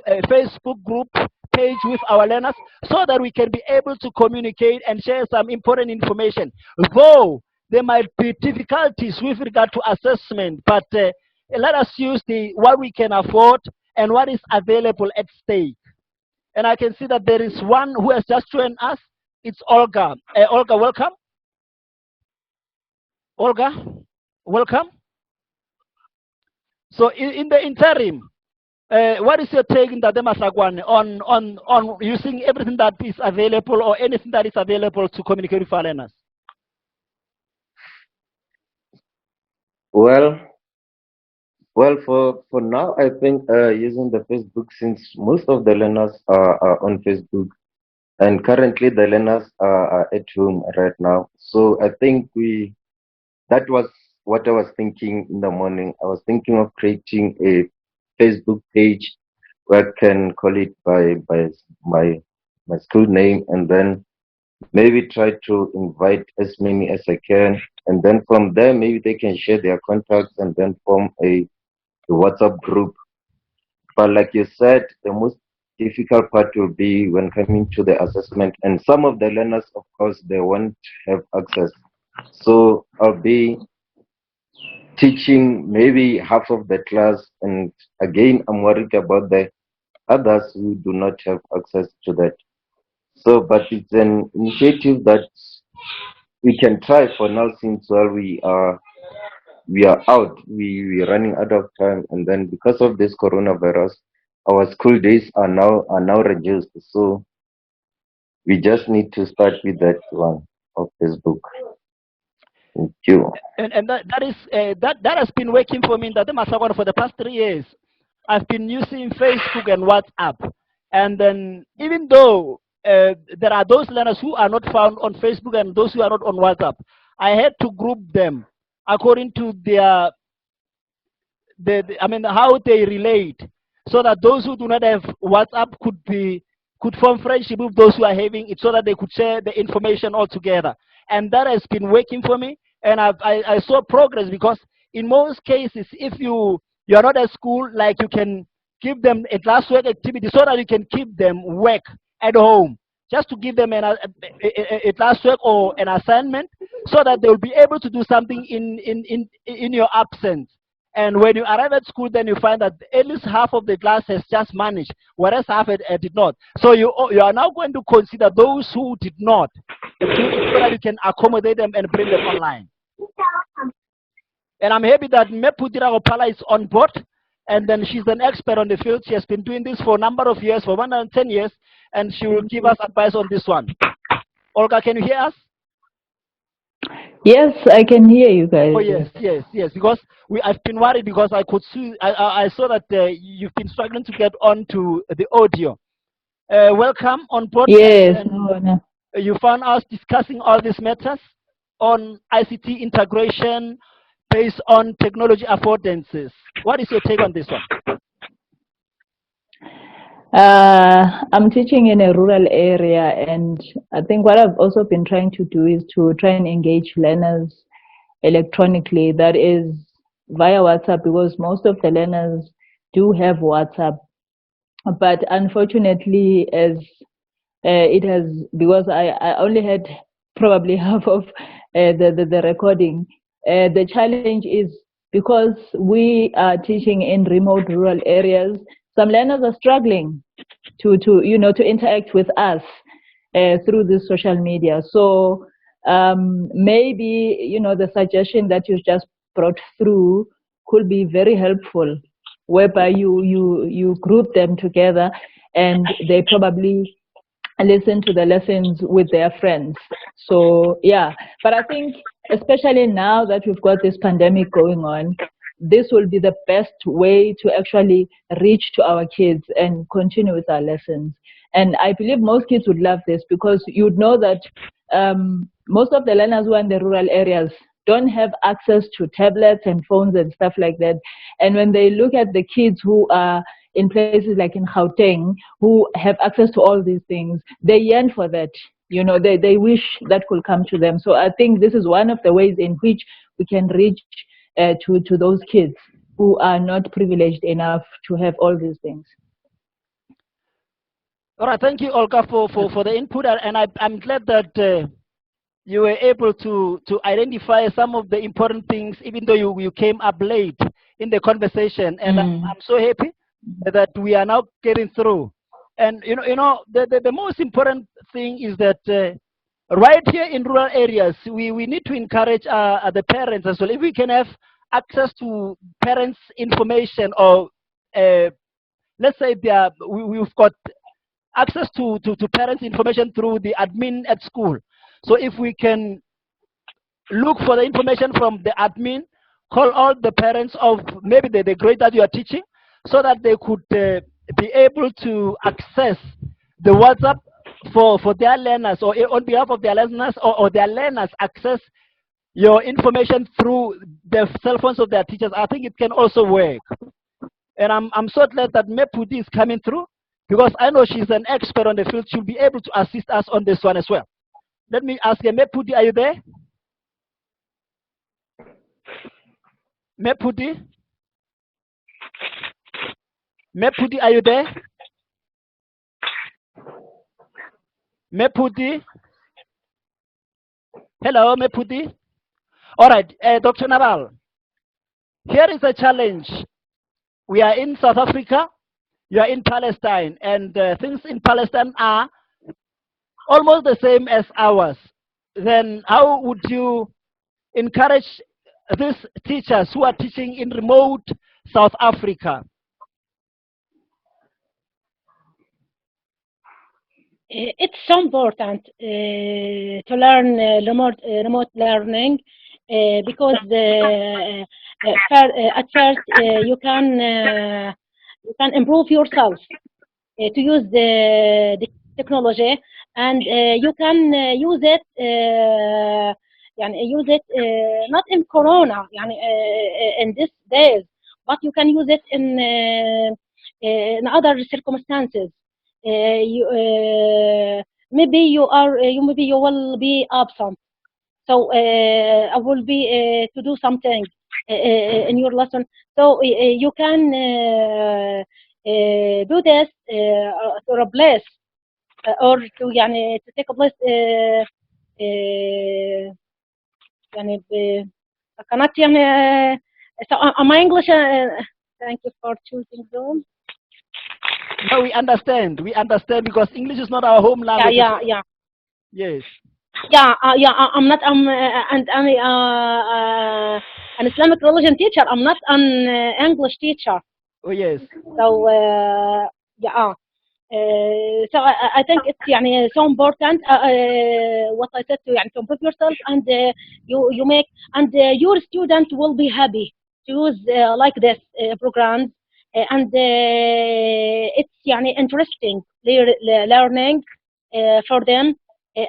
a Facebook group page with our learners so that we can be able to communicate and share some important information. Though there might be difficulties with regard to assessment, but let us use what we can afford and what is available at stake. And I can see that there is one who has just joined us. It's Olga. Olga, welcome. Olga, welcome. So in the interim, what is your take in Tate Masakwane on using everything that is available or anything that is available to communicate with our learners? Well, for now, I think using the Facebook, since most of the learners are on Facebook, and currently the learners are at home right now. So I think that was what I was thinking in the morning. I was thinking of creating a Facebook page where I can call it by my school name, and then maybe try to invite as many as I can, and then from there maybe they can share their contacts and then form a WhatsApp group. But like you said, the most difficult part will be when coming to the assessment, and some of the learners, of course, they won't have access. So I'll be teaching maybe half of the class, and again I'm worried about the others who do not have access to that. So, but it's an initiative that we can try for now, since while we are out, we're running out of time, and then because of this coronavirus, our school days are now reduced. So we just need to start with that one of Facebook. Thank you. And that has been working for me in Tate Masakwane for the past 3 years. I've been using Facebook and WhatsApp. And then even though there are those learners who are not found on Facebook and those who are not on WhatsApp, I had to group them according to how they relate, so that those who do not have WhatsApp could form friendship with those who are having it, so that they could share the information all together. And that has been working for me, and I saw progress, because in most cases, if you're not at school, like, you can give them a classwork activity so that you can keep them work at home, just to give them a classwork or an assignment, so that they will be able to do something in your absence. And when you arrive at school, then you find that at least half of the class has just managed, whereas half did not. So you are now going to consider those who did not, so that you can accommodate them and bring them online. And I'm happy that Meputira Opala is on board, and then she's an expert on the field. She has been doing this for a number of years, for 110 years, and she will give us advice on this one. Olga, can you hear us? Yes, I can hear you guys. Oh yes. Because I've been worried, because I could see, I saw that you've been struggling to get onto the audio. Welcome on board. Yes. No. You found us discussing all these matters on ICT integration based on technology affordances. What is your take on this one? I'm teaching in a rural area, and I think what I've also been trying to do is to try and engage learners electronically, that is via WhatsApp, because most of the learners do have WhatsApp. But unfortunately, as because I only had probably half of the recording, the challenge is, because we are teaching in remote rural areas, some learners are struggling to interact with us through this social media. So maybe the suggestion that you just brought through could be very helpful, whereby you group them together and they probably listen to the lessons with their friends. So yeah, but I think especially now that we've got this pandemic going on, this will be the best way to actually reach to our kids and continue with our lessons. And I believe most kids would love this, because you'd know that most of the learners who are in the rural areas don't have access to tablets and phones and stuff like that. And when they look at the kids who are in places like in Gauteng, who have access to all these things, they yearn for that. They wish that could come to them. So I think this is one of the ways in which we can reach to those kids who are not privileged enough to have all these things. All right, thank you, Olga, for the input, and I'm glad that you were able to identify some of the important things, even though you came up late in the conversation, and I'm so happy that we are now getting through. And the most important thing is that right here in rural areas, we need to encourage the parents as well. If we can have access to parents' information, or let's say we've got access to parents' information through the admin at school. So if we can look for the information from the admin, call all the parents of maybe the grade that you are teaching, so that they could be able to access the WhatsApp for their learners, or on behalf of their learners, or their learners access your information through the cell phones of their teachers. I think it can also work. And I'm so glad that Mepudi is coming through, because I know she's an expert on the field. She'll be able to assist us on this one as well. Let me ask you, Mepudi, are you there? Mepudi? Mepudi, are you there? Mepudi? Hello, Mepudi? All right, Dr. Naval, here is a challenge. We are in South Africa, you are in Palestine, and things in Palestine are almost the same as ours. Then how would you encourage these teachers who are teaching in remote South Africa? It's so important to learn remote learning because at first you can improve yourself to use the technology, and you can use it not in Corona in these days, but you can use it in other circumstances. Maybe you will be absent, so I will be to do something in your lesson, so you can do this to replace or to take a place يعني قناة so my English thank you for choosing Zoom. No, we understand because English is not our home language. Yeah. Yes. I'm not and I'm an Islamic religion teacher. I'm not an English teacher. Oh yes. So so I think it's so important what I said to improve yourself, and you make, and your student will be happy to use like this programs, and it's interesting learning for them,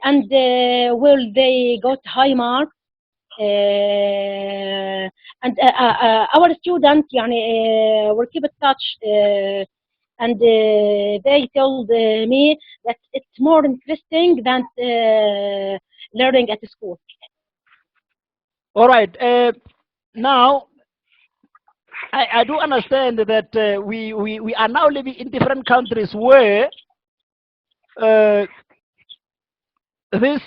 and will they got high marks, and our students will keep in touch, and they told me that it's more interesting than learning at school. All right. Now, I do understand that we are now living in different countries where this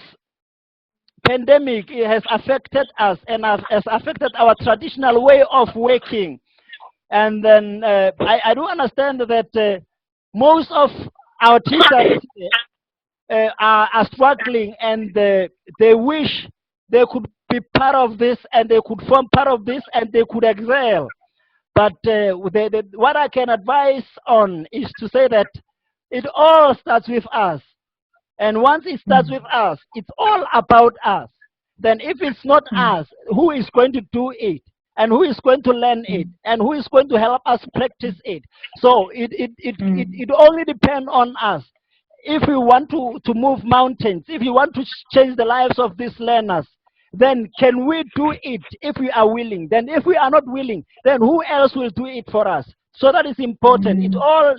pandemic has affected us and has affected our traditional way of working. And then I do understand that most of our teachers are struggling, and they wish they could be part of this, and they could form part of this, and they could excel. But what I can advise on is to say that it all starts with us. And once it starts with us, it's all about us. Then if it's not us, who is going to do it? And who is going to learn it? And who is going to help us practice it? So it only depends on us. If we want to move mountains, if you want to change the lives of these learners, then can we do it if we are willing? Then if we are not willing, then who else will do it for us? So that is important. It all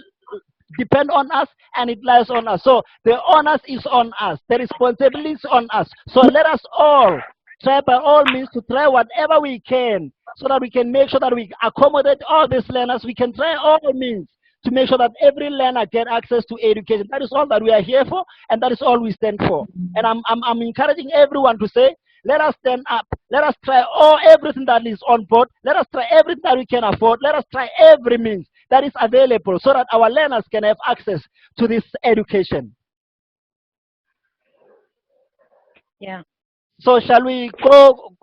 depends on us, and it lies on us. So the onus is on us. The responsibility is on us. So let us all try by all means to try whatever we can, so that we can make sure that we accommodate all these learners. We can try all means to make sure that every learner get access to education. That is all that we are here for, and that is all we stand for. And I'm encouraging everyone to say, let us stand up. Let us try everything that is on board. Let us try everything that we can afford. Let us try every means that is available so that our learners can have access to this education. Yeah. So shall we go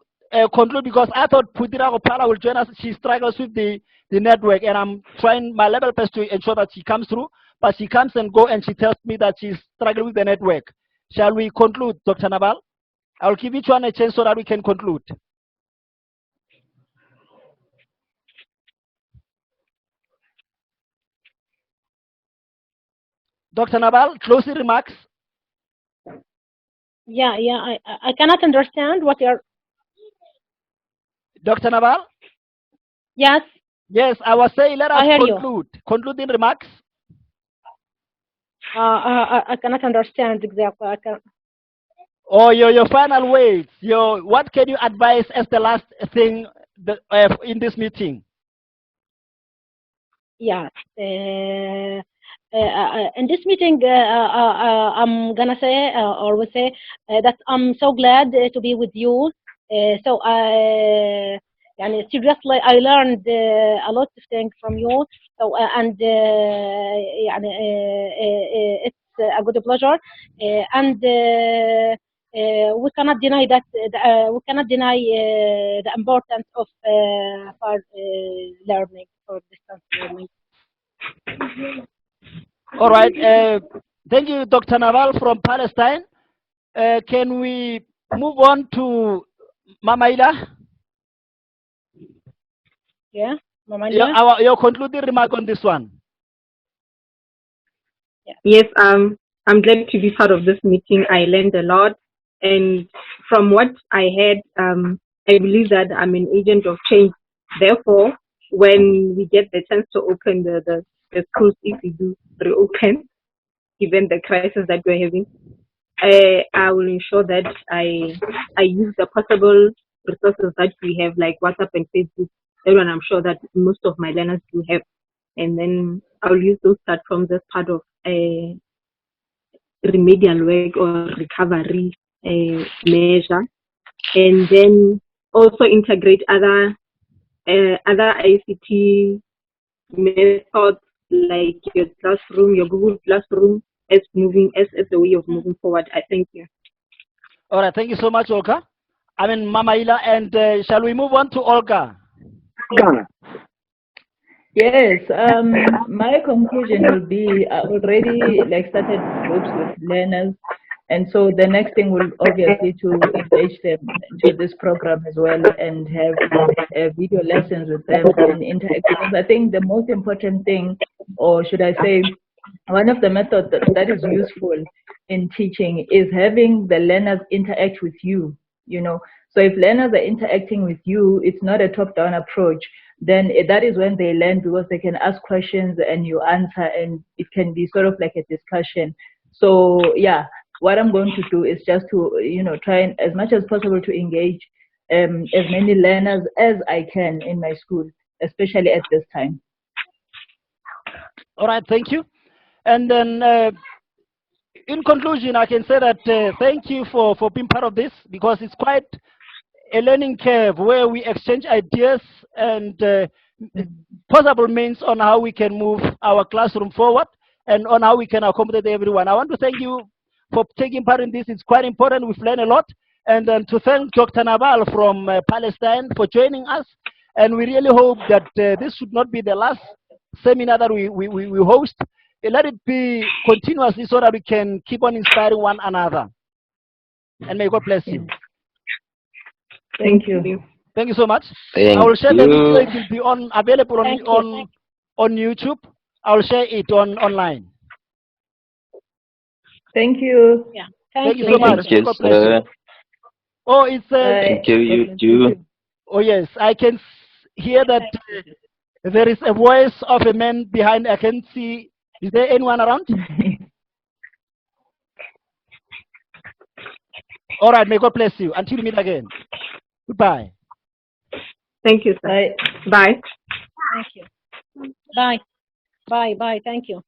conclude? Because I thought Putira Opala will join us. She struggles with the network, and I'm trying my level best to ensure that she comes through. But she comes and go, and she tells me that she's struggling with the network. Shall we conclude, Dr. Naval? I'll give each one a chance so that we can conclude. Dr. Naval, closing remarks. Yeah. I cannot understand what you're. Dr. Naval? Yes. Yes, I was saying let us conclude. You. Concluding remarks. I cannot understand exactly. I can. Or your final words. What can you advise as the last thing in this meeting? Yeah. In this meeting, I'm gonna say or will say that I'm so glad to be with you. So seriously, I learned a lot of things from you. So it's a good pleasure, and we cannot deny that we cannot deny the importance of for learning or distance learning. All right. Thank you, Dr. Naval from Palestine. Can we move on to Mamaila? Yeah, Mamaila. Your concluding remark on this one. Yeah. Yes, I'm glad to be part of this meeting. I learned a lot, and from what I heard, I believe that I'm an agent of change. Therefore, when we get the chance to open the schools, if we do reopen, given the crisis that we're having, I will ensure that I use the possible resources that we have, like WhatsApp and Facebook. Everyone, I'm sure that most of my learners do have, and then I'll use those platforms as part of a remedial work or recovery measure, and then also integrate other ICT methods like your classroom, your Google Classroom, as the way of moving forward. I thank you. All right, thank you so much, Olga. Mamaila, and shall we move on to Olga? Yes, my conclusion will be I already started groups with learners, and so the next thing will obviously to engage them into this program as well and have video lessons with them and interact. Because I think the most important thing, or should I say, one of the methods that is useful in teaching is having the learners interact with you. So if learners are interacting with you, it's not a top-down approach. Then that is when they learn, because they can ask questions and you answer, and it can be sort of like a discussion. So yeah, what I'm going to do is just to try and as much as possible to engage as many learners as I can in my school, especially at this time. All right, thank you. And then in conclusion, I can say that thank you for being part of this, because it's quite a learning curve where we exchange ideas and possible means on how we can move our classroom forward and on how we can accommodate everyone. I want to thank you for taking part in this. It's quite important. We've learned a lot. And then to thank Dr. Naval from Palestine for joining us. And we really hope that this should not be the last seminar that we host. Let it be continuously so that we can keep on inspiring one another. And may God bless you. Thank you. Thank you so much. Thank I will share the video. you. It will be available on YouTube. I will share it online. Thank you. Yeah. Thank you so much. Thank you, God bless you. sir. Oh, it's Thank you too. oh yes, I can hear that there is a voice of a man behind. I can see. Is there anyone around? All right. May God bless you. Until we meet again. Goodbye. Thank you, sir. Bye. Bye. Thank you. Bye. Bye. Bye. Thank you.